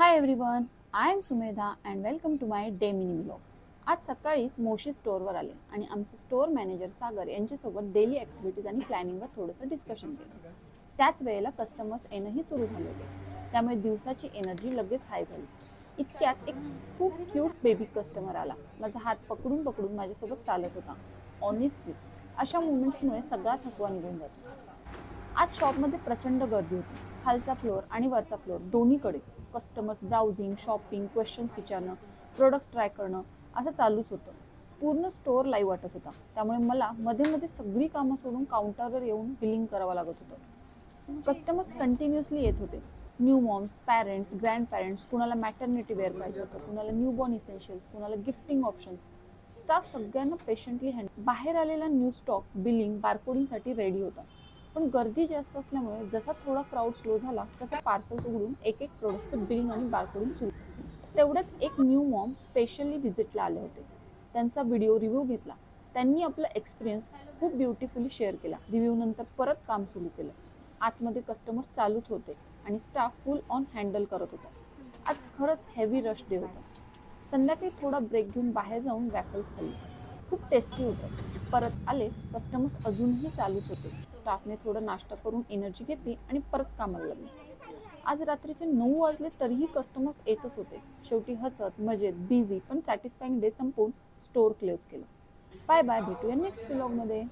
High everyone, I am Sumedha and welcome to my day mini vlog. आज सकाळीच मोशी स्टोअरवर आले आणि आमचे स्टोअर मॅनेजर सागर यांच्यासोबत डेली ॲक्टिव्हिटीज आणि प्लॅनिंगवर थोडंसं डिस्कशन केलं. त्याच वेळेला कस्टमर्स येणंही सुरू झाले होते, त्यामुळे दिवसाची एनर्जी लगेच हाय झाली. इतक्यात एक खूप क्यूट बेबी कस्टमर आला. माझा हात पकडून पकडून माझ्यासोबत चालत होता. ऑनेस्टली अशा मुवमेंट्समुळे सगळा थकवा निघून जातो. आज शॉपमध्ये प्रचंड गर्दी होती. खालचा फ्लोअर आणि वरचा फ्लोअर दोन्हीकडे कस्टमर्स ब्राउझिंग, शॉपिंग, क्वेश्चन्स विचारणं, प्रोडक्ट्स ट्राय करणं असं चालूच होतं. पूर्ण स्टोअर लाईव्ह वाटत होता, त्यामुळे मला मध्ये मध्ये सगळी कामं सोडून काउंटरवर येऊन बिलिंग करावं लागत होतं. कस्टमर्स कंटिन्युअसली येत होते. New moms, parents, grandparents, कुणाला मॅटर्निटी वेअर पाहिजे होतं, कुणाला न्यूबॉर्न इसेन्शियल्स, कुणाला गिफ्टिंग ऑप्शन्स. स्टाफ सगळ्यांना पेशंटली हँडल. बाहेर आलेला न्यू स्टॉक बिलिंग बारकोडिंगसाठी रेडी होता. पण गर्दी जास्त असल्यामुळे जसा थोडा क्राऊड स्लो झाला तसं पार्सल्स उघडून एक एक प्रोडक्टचं बिलिंग आणि बारकोडिंग सुरू. तेवढ्यात एक न्यू मॉम स्पेशली व्हिजिटला आले होते. त्यांचा व्हिडिओ रिव्ह्यू घेतला. त्यांनी आपला एक्सपिरियन्स खूप ब्युटिफुली शेअर केला. रिव्ह्यू नंतर परत काम सुरू केलं. आतमध्ये कस्टमर चालूच होते आणि स्टाफ फुल ऑन हँडल करत होता. आज खरंच हेवी रश डे होता. संध्याकाळी थोडा ब्रेक घेऊन बाहेर जाऊन वॅफल्स खाल्ले. खूप टेस्टी होतं. परत आले, कस्टमर्स अजूनही चालूच होते. स्टाफने थोडं नाश्ता करून एनर्जी घेतली आणि परत कामाला लागले. आज रात्रीचे 9 वाजले तरीही कस्टमर्स येतच होते. शेवटी हसत मजेत बिझी पण सॅटिस्फाईंग डे संपवून स्टोअर क्लोज केलं. बाय बाय, भेटूया नेक्स्ट व्लॉगमध्ये.